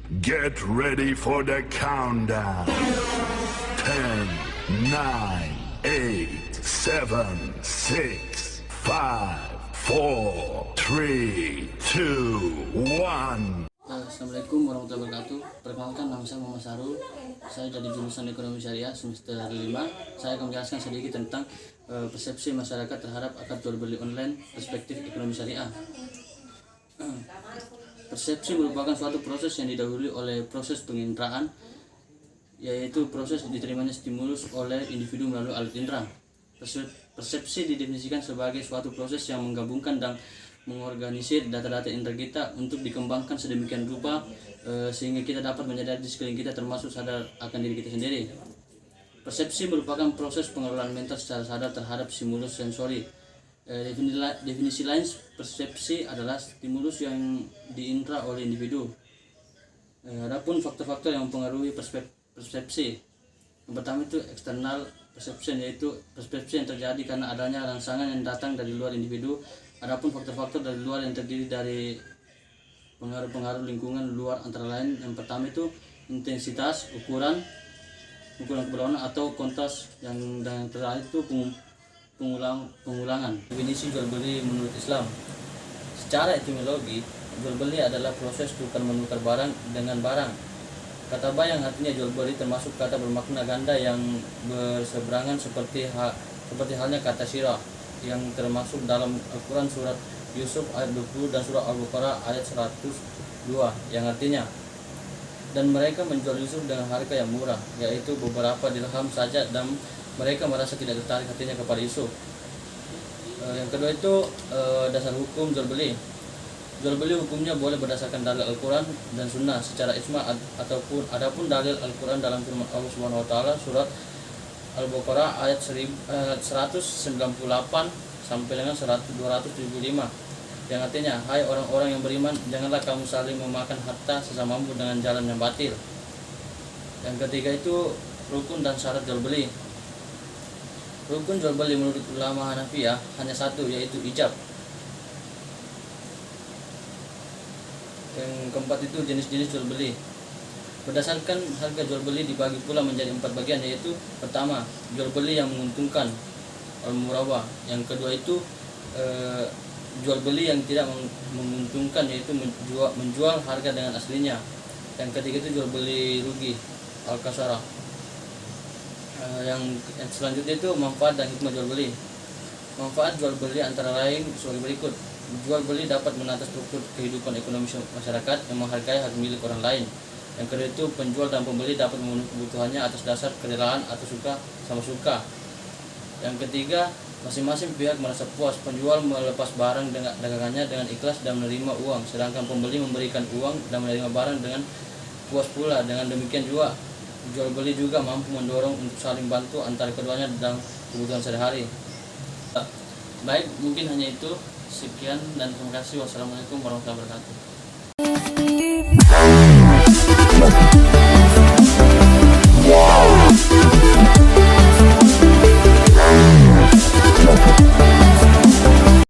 Get ready for the countdown. 10, 9, 8, 7, 6, 5, 4, 3, 2, 1. Assalamualaikum warahmatullahi wabarakatuh. Perkenalkan, nama saya Muhammad Sarul. Saya dari jurusan Ekonomi Syariah semester 5. Saya akan menjelaskan sedikit tentang persepsi masyarakat terhadap akad jual beli online perspektif ekonomi syariah. Persepsi merupakan suatu proses yang didahului oleh proses penginderaan, yaitu proses diterimanya stimulus oleh individu melalui alat indera. Persepsi didefinisikan sebagai suatu proses yang menggabungkan dan mengorganisir data-data indera kita untuk dikembangkan sedemikian rupa sehingga kita dapat menyadari di sekeliling kita, termasuk sadar akan diri kita sendiri. Persepsi merupakan proses pengelolaan mental secara sadar terhadap stimulus sensori. Definisi lain persepsi adalah stimulus yang diindra oleh individu. Adapun faktor-faktor yang mempengaruhi persepsi, yang pertama itu external perception, yaitu persepsi yang terjadi karena adanya rangsangan yang datang dari luar individu. Adapun faktor-faktor dari luar yang terdiri dari pengaruh-pengaruh lingkungan luar, antara lain yang pertama itu intensitas, ukuran keberlawanan atau kontas, yang terakhir itu pengulangan. Definisi jual beli menurut Islam. Secara etimologi, jual beli adalah proses tukar menukar barang dengan barang. Kata bayang artinya jual beli termasuk kata bermakna ganda yang berseberangan seperti halnya kata syirah yang termasuk dalam Al-Quran surat Yusuf ayat 20 dan surat Al-Baqarah ayat 102 yang artinya, dan mereka menjual Yusuf dengan harga yang murah, yaitu beberapa dirham saja, dan mereka merasa tidak tertarik hatinya kepada Yusuf. Yang kedua itu dasar hukum jual beli. Jual beli hukumnya boleh berdasarkan dalil Al-Quran dan Sunnah secara ijma, adapun dalil Al-Quran dalam firman Allah Subhanahu wa taala surat Al-Baqarah ayat 198 sampai dengan 275 yang artinya, hai orang-orang yang beriman, janganlah kamu saling memakan harta sesamamu dengan jalan yang batil. Yang ketiga itu rukun dan syarat jual beli. Rukun jual beli menurut ulama Hanafiyah hanya satu, yaitu ijab. Yang keempat itu jenis-jenis jual beli. Berdasarkan harga jual beli dibagi pula menjadi 4 bagian, yaitu pertama, jual beli yang menguntungkan, al-murabah. Yang kedua itu jual beli yang tidak menguntungkan, yaitu menjual harga dengan aslinya. Yang ketiga itu jual beli rugi, al-kasarah. Yang selanjutnya itu manfaat dan hikmah jual beli. Manfaat jual beli antara lain sebagai berikut. Jual beli dapat menata struktur kehidupan ekonomi masyarakat yang menghargai hak milik orang lain. Yang kedua itu penjual dan pembeli dapat memenuhi kebutuhannya atas dasar kerelaan atau suka sama suka. Yang ketiga, masing-masing pihak merasa puas. Penjual melepas barang dagangannya dengan ikhlas dan menerima uang, sedangkan pembeli memberikan uang dan menerima barang dengan puas pula. Dengan demikian juga jual beli juga mampu mendorong untuk saling bantu antara keduanya dalam kebutuhan sehari-hari. Baik, mungkin hanya itu. Sekian dan terima kasih. Wassalamualaikum warahmatullahi wabarakatuh.